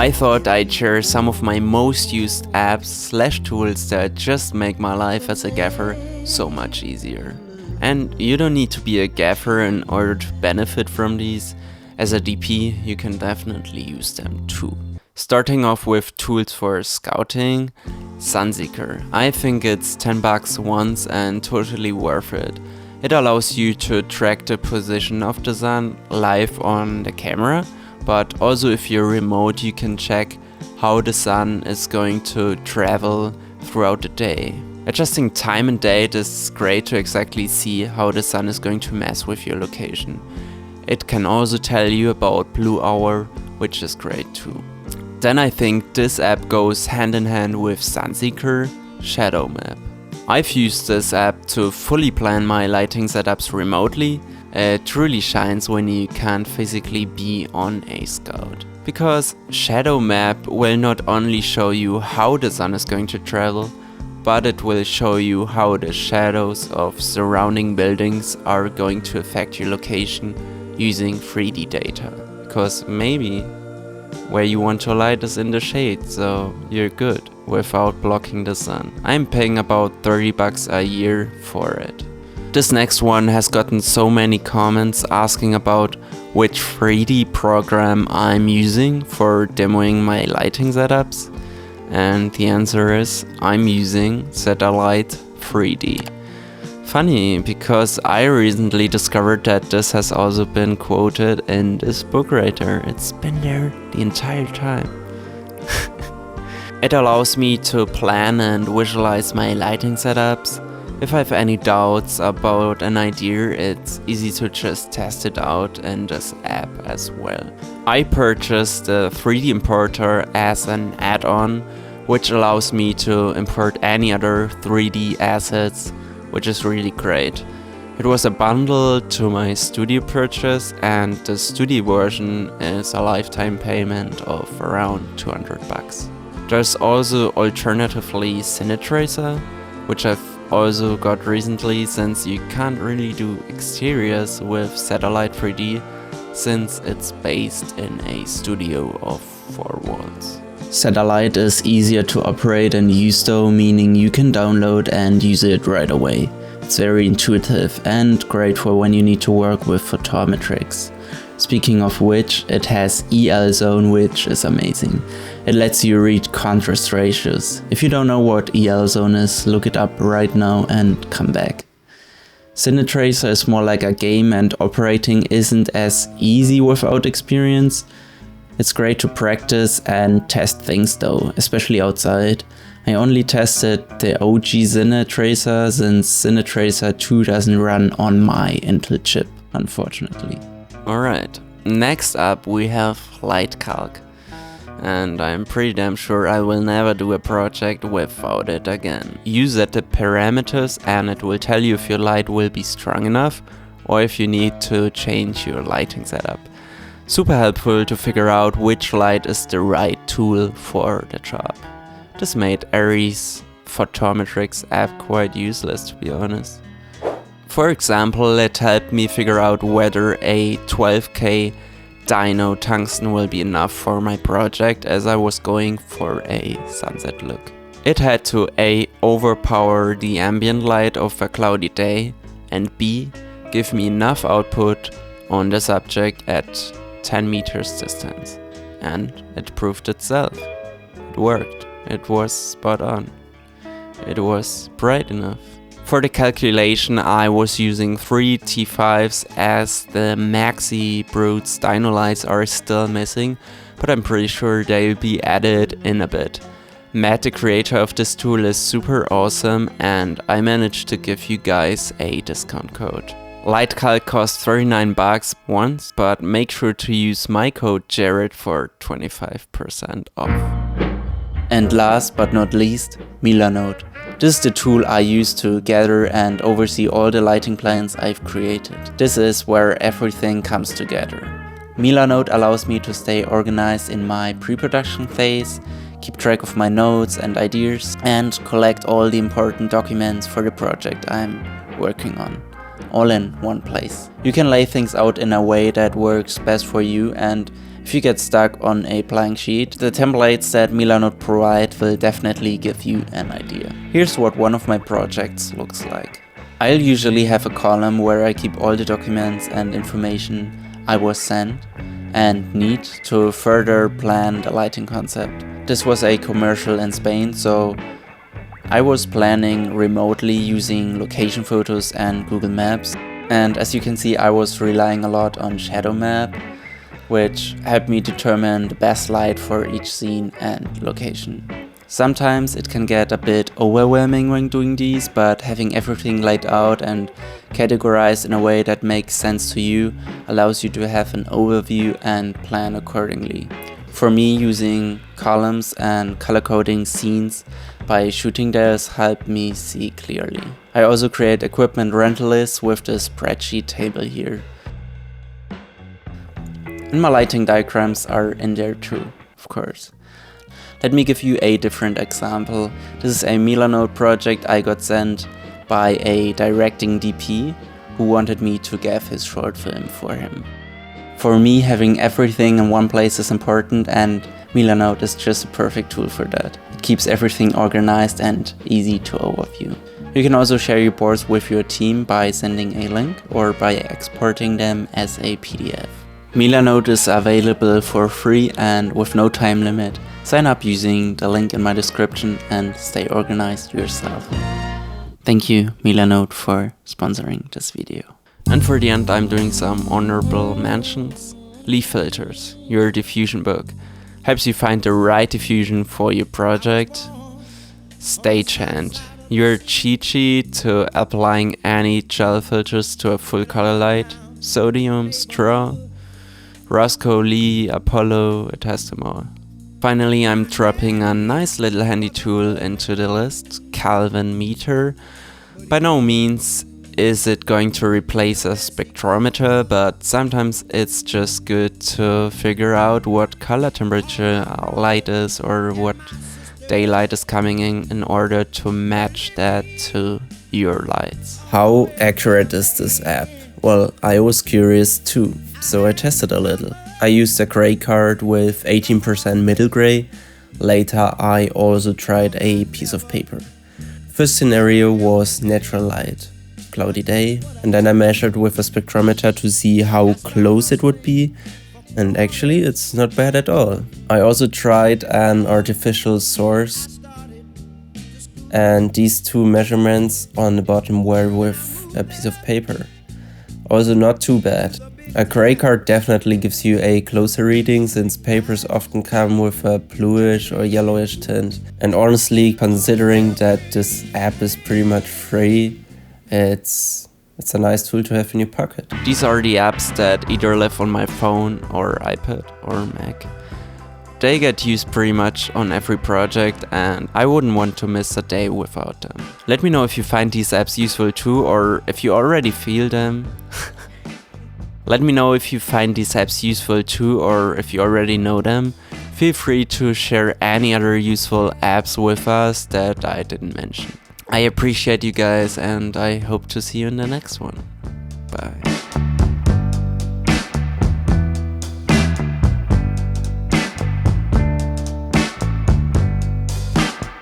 I thought I'd share some of my most used apps/tools that just make my life as a gaffer so much easier. And you don't need to be a gaffer in order to benefit from these. As a DP, you can definitely use them too. Starting off with tools for scouting, Sunseeker. I think it's $10 once and totally worth it. It allows you to track the position of the sun live on the camera, but also if you're remote you can check how the sun is going to travel throughout the day. Adjusting time and date is great to exactly see how the sun is going to mess with your location. It can also tell you about blue hour, which is great too. Then I think this app goes hand in hand with Sunseeker, shadowmap. I've used this app to fully plan my lighting setups remotely. It truly shines when you can't physically be on a scout. Because shadowmap will not only show you how the sun is going to travel, but it will show you how the shadows of surrounding buildings are going to affect your location using 3D data. Because maybe where you want to light is in the shade, so you're good without blocking the sun. I'm paying about $30 a year for it. This next one has gotten so many comments asking about which 3D program I'm using for demoing my lighting setups. And the answer is I'm using set.a.light 3D. Funny, because I recently discovered that this has also been quoted in this book right there. It's been there the entire time. It allows me to plan and visualize my lighting setups. If I have any doubts about an idea, it's easy to just test it out in this app as well. I purchased the 3D importer as an add-on, which allows me to import any other 3D assets, which is really great. It was a bundle to my studio purchase, and the studio version is a lifetime payment of around $200. There's also alternatively cinetracer, which I've also got recently, since you can't really do exteriors with set.a.light 3D since it's based in a studio of 4 walls. Set.a.light is easier to operate and use though, meaning you can download and use it right away. It's very intuitive and great for when you need to work with Photometrics. Speaking of which, it has EL zone, which is amazing. It lets you read contrast ratios. If you don't know what EL zone is, look it up right now and come back. Cinetracer is more like a game, and operating isn't as easy without experience. It's great to practice and test things though, especially outside. I only tested the OG cinetracer since cinetracer 2 doesn't run on my Intel chip, unfortunately. Alright, next up we have lightcalc. And I'm pretty damn sure I will never do a project without it again. You set the parameters and it will tell you if your light will be strong enough or if you need to change your lighting setup. Super helpful to figure out which light is the right tool for the job. This made Ares Photometrics app quite useless, to be honest. For example, it helped me figure out whether a 12K dyno tungsten will be enough for my project, as I was going for a sunset look. It had to A, overpower the ambient light of a cloudy day, and B, give me enough output on the subject at 10 meters distance. And it proved itself. It worked. It was spot on. It was bright enough. For the calculation I was using 3 T5s, as the Maxi Brutes dyno lights are still missing, but I'm pretty sure they'll be added in a bit. Matt, the creator of this tool, is super awesome, and I managed to give you guys a discount code. Lightcalc costs $39 once, but make sure to use my code Jared for 25% off. And last but not least, Milanote. This is the tool I use to gather and oversee all the lighting plans I've created. This is where everything comes together. Milanote allows me to stay organized in my pre-production phase, keep track of my notes and ideas, and collect all the important documents for the project I'm working on, all in one place. You can lay things out in a way that works best for you, and If you get stuck on a blank sheet, the templates that Milanote provide will definitely give you an idea. Here's what one of my projects looks like. I'll usually have a column where I keep all the documents and information I was sent and need to further plan the lighting concept. This was a commercial in Spain, so I was planning remotely using location photos and Google Maps. And as you can see, I was relying a lot on shadowmap, which helped me determine the best light for each scene and location. Sometimes it can get a bit overwhelming when doing these, but having everything laid out and categorized in a way that makes sense to you allows you to have an overview and plan accordingly. For me, using columns and color coding scenes by shooting theirs helped me see clearly. I also create equipment rental lists with the spreadsheet table here. And my lighting diagrams are in there too, of course. Let me give you a different example. This is a Milanote project I got sent by a directing DP who wanted me to gaff his short film for him. For me, having everything in one place is important, and Milanote is just a perfect tool for that. It keeps everything organized and easy to overview. You can also share your boards with your team by sending a link or by exporting them as a PDF. Milanote is available for free and with no time limit. Sign up using the link in my description and stay organized yourself. Thank you, Milanote, for sponsoring this video. And for the end, I'm doing some honorable mentions. Leaf filters, your diffusion book, helps you find the right diffusion for your project. Stagehand, your cheat sheet to applying any gel filters to a full color light. Sodium, straw, Roscoe, Lee, Apollo, it has them all. Finally, I'm dropping a nice little handy tool into the list, Kelvin meter. By no means is it going to replace a spectrometer, but sometimes it's just good to figure out what color temperature light is or what daylight is coming in order to match that to your lights. How accurate is this app? Well, I was curious too, so I tested a little. I used a gray card with 18% middle gray. Later I also tried a piece of paper. First scenario was natural light, cloudy day, and then I measured with a spectrometer to see how close it would be, and actually it's not bad at all. I also tried an artificial source, and these two measurements on the bottom were with a piece of paper. Also not too bad. A gray card definitely gives you a closer reading, since papers often come with a bluish or yellowish tint. And honestly, considering that this app is pretty much free, it's a nice tool to have in your pocket. These are the apps that either live on my phone or iPad or Mac. They get used pretty much on every project, and I wouldn't want to miss a day without them. Let me know if you find these apps useful too, or if you already feel them. Let me know if you find these apps useful too, or if you already know them. Feel free to share any other useful apps with us that I didn't mention. I appreciate you guys, and I hope to see you in the next one. Bye.